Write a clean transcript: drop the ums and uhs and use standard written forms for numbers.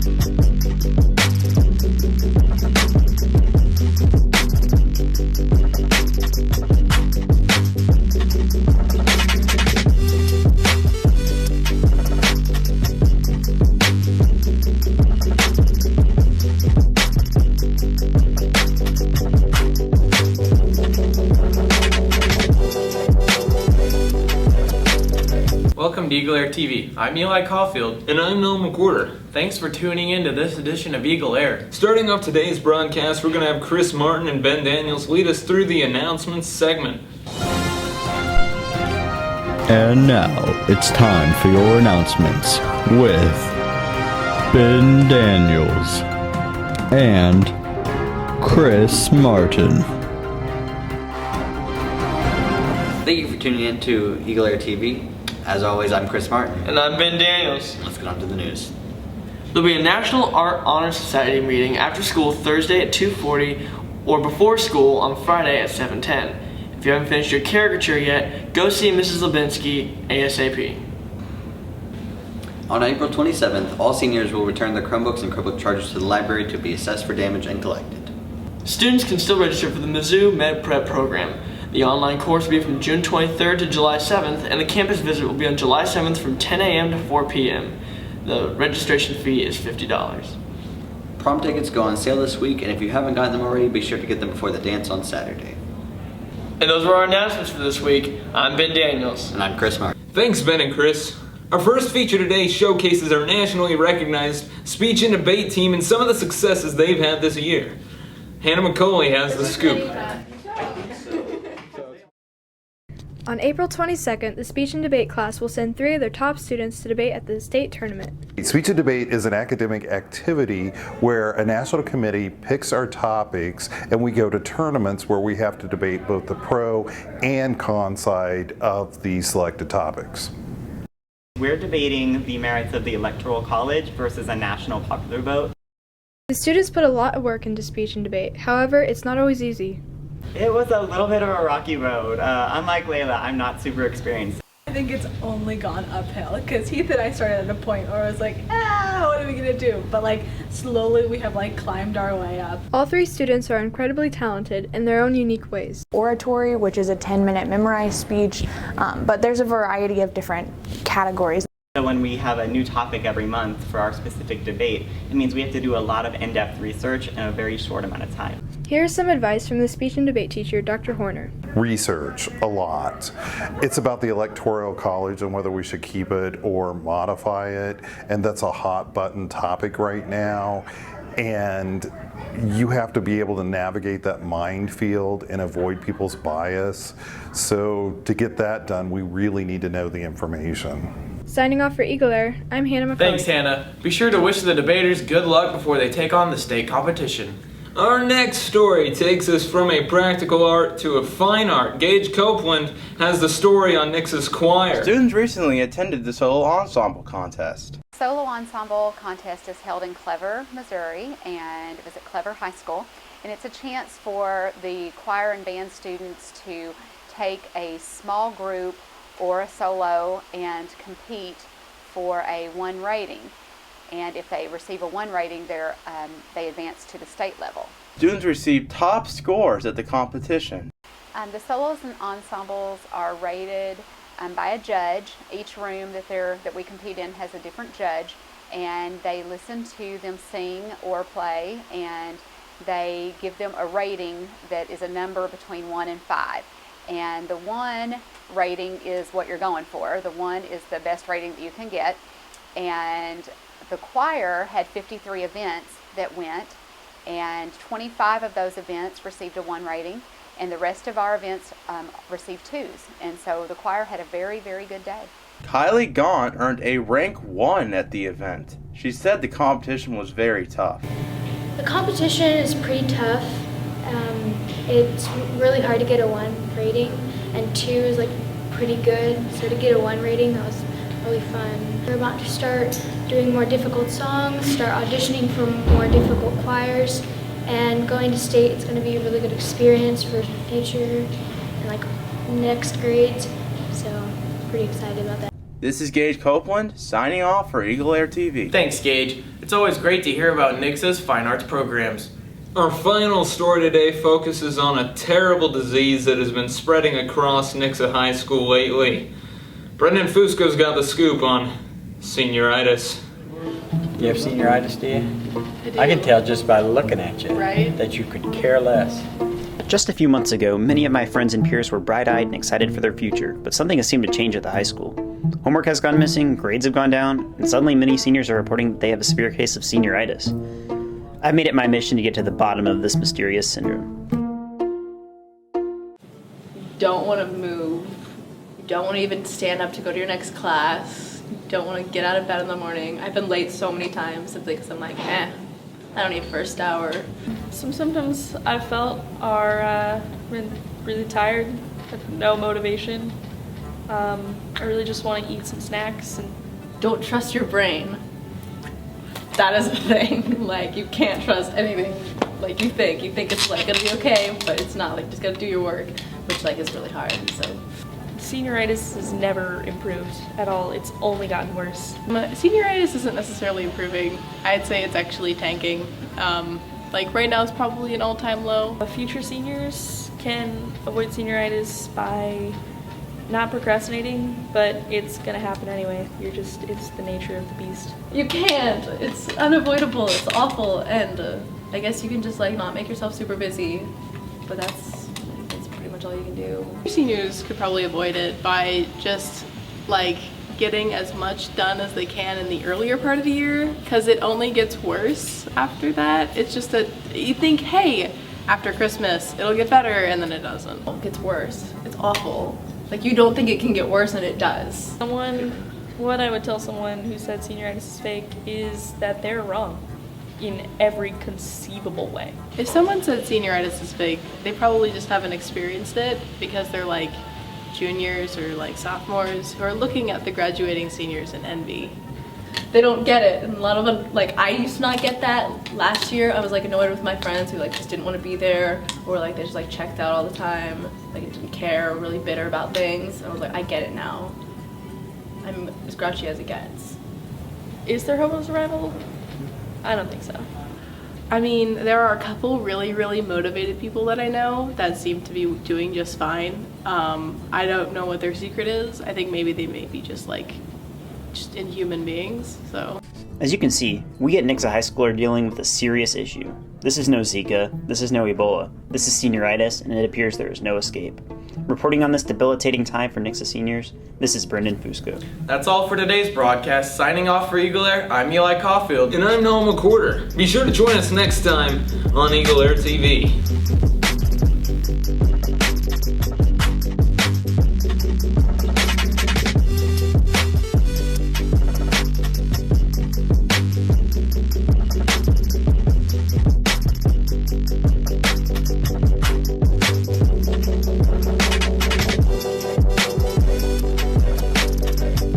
Welcome to EagleAir TV. I'm Eli Caulfield. And I'm Noel McWhorter. Thanks for tuning in to this edition of EagleAir. Starting off today's broadcast, we're going to have Chris Martin and Ben Daniels lead us through the announcements segment. And now, it's time for your announcements with Ben Daniels and Chris Martin. Thank you for tuning in to EagleAir TV. As always, I'm Chris Martin. And I'm Ben Daniels. Let's get on to the news. There'll be a National Art Honor Society meeting after school Thursday at 2:40 or before school on Friday at 7:10. If you haven't finished your caricature yet, go see Mrs. Lebinsky ASAP. On April 27th, all seniors will return their Chromebooks and Chromebook chargers to the library to be assessed for damage and collected. Students can still register for the Mizzou Med Prep program. The online course will be from June 23rd to July 7th, and the campus visit will be on July 7th from 10 a.m. to 4 p.m. The registration fee is $50. Prom tickets go on sale this week, and if you haven't gotten them already, be sure to get them before the dance on Saturday. And those were our announcements for this week. I'm Ben Daniels. And I'm Chris Martin. Thanks, Ben and Chris. Our first feature today showcases our nationally recognized speech and debate team and some of the successes they've had this year. Hannah McCauley has the scoop. On April 22nd, the speech and debate class will send 3 of their top students to debate at the state tournament. Speech and debate is an academic activity where a national committee picks our topics and we go to tournaments where we have to debate both the pro and con side of the selected topics. We're debating the merits of the Electoral College versus a national popular vote. The students put a lot of work into speech and debate. However, it's not always easy. It was a little bit of a rocky road. Unlike Layla, I'm not super experienced. I think it's only gone uphill because Heath and I started at a point where I was like, what are we gonna do? But slowly we have climbed our way up. All 3 students are incredibly talented in their own unique ways. Oratory, which is a 10-minute memorized speech, but there's a variety of different categories. So when we have a new topic every month for our specific debate, it means we have to do a lot of in-depth research in a very short amount of time. Here's some advice from the speech and debate teacher, Dr. Horner. Research a lot. It's about the Electoral College and whether we should keep it or modify it, and that's a hot button topic right now. And you have to be able to navigate that minefield and avoid people's bias. So to get that done, we really need to know the information. Signing off for EagleAir, I'm Hannah McCauley. Thanks, Hannah. Be sure to wish the debaters good luck before they take on the state competition. Our next story takes us from a practical art to a fine art. Gage Copeland has the story on Nixa's choir. Students recently attended the solo ensemble contest. Solo ensemble contest is held in Clever, Missouri, and it was at Clever High School. And it's a chance for the choir and band students to take a small group or a solo and compete for a 1 rating. And if they receive a 1 rating, they advance to the state level. Students received top scores at the competition. The solos and ensembles are rated by a judge. Each room that we compete in has a different judge, and they listen to them sing or play, and they give them a rating that is a number between 1 and 5. And the 1 rating is what you're going for. The 1 is the best rating that you can get. And the choir had 53 events that went, and 25 of those events received a 1 rating, and the rest of our events received 2s. And so the choir had a very, very good day. Kylie Gaunt earned a rank 1 at the event. She said the competition was very tough. The competition is pretty tough. It's really hard to get a 1 rating, and 2 is pretty good. So to get a 1 rating, that was really fun. We're about to start doing more difficult songs, start auditioning for more difficult choirs, and going to state. It's going to be a really good experience for the future and next grades. So pretty excited about that. This is Gage Copeland, signing off for EagleAir TV. Thanks, Gage. It's always great to hear about Nixa's fine arts programs. Our final story today focuses on a terrible disease that has been spreading across Nixa High School lately. Brendan Fusco's got the scoop on senioritis. You have senioritis, do you? I can tell just by looking at you that you could care less. Just a few months ago, many of my friends and peers were bright-eyed and excited for their future, but something has seemed to change at the high school. Homework has gone missing, grades have gone down, and suddenly many seniors are reporting that they have a severe case of senioritis. I've made it my mission to get to the bottom of this mysterious syndrome. You don't want to move. You don't want to even stand up to go to your next class. You don't want to get out of bed in the morning. I've been late so many times simply because I'm like, I don't need first hour. Some symptoms I felt are been really tired, have no motivation. I really just want to eat some snacks. And don't trust your brain. That is a thing. Like, you can't trust anything like you think. You think it's like gonna be okay, but it's not. Like, just gotta do your work, which like is really hard. So senioritis has never improved at all. It's only gotten worse. Senioritis isn't necessarily improving. I'd say it's actually tanking. Like right now it's probably an all-time low. Future seniors can avoid senioritis by not procrastinating, but it's gonna happen anyway. It's the nature of the beast. you can't. It's unavoidable. It's awful. And I guess you can just like not make yourself super busy, but that's pretty much all you can do. Seniors could probably avoid it by just like getting as much done as they can in the earlier part of the year, because it only gets worse after that. It's just that you think, hey, after Christmas it'll get better, and then it doesn't. It gets worse. It's awful. Like, you don't think it can get worse, and it does. What I would tell someone who said senioritis is fake is that they're wrong in every conceivable way. If someone said senioritis is fake, they probably just haven't experienced it, because they're like juniors or like sophomores who are looking at the graduating seniors in envy. They don't get it, and a lot of them, like, I used to not get that. Last year I was like annoyed with my friends who like just didn't want to be there, or like they just like checked out all the time, like didn't care, or really bitter about things. I was like, I get it now. I'm as grouchy as it gets. Is there hope of survival? I don't think so. I mean, there are a couple really, really motivated people that I know that seem to be doing just fine. I don't know what their secret is. I think maybe they may be just inhuman beings, so. As you can see, we at Nixa High School are dealing with a serious issue. This is no Zika, this is no Ebola, this is senioritis, and it appears there is no escape. Reporting on this debilitating time for Nixa seniors, this is Brendan Fusco. That's all for today's broadcast. Signing off for EagleAir, I'm Eli Caulfield. And I'm Noah McWhorter. Be sure to join us next time on EagleAir TV.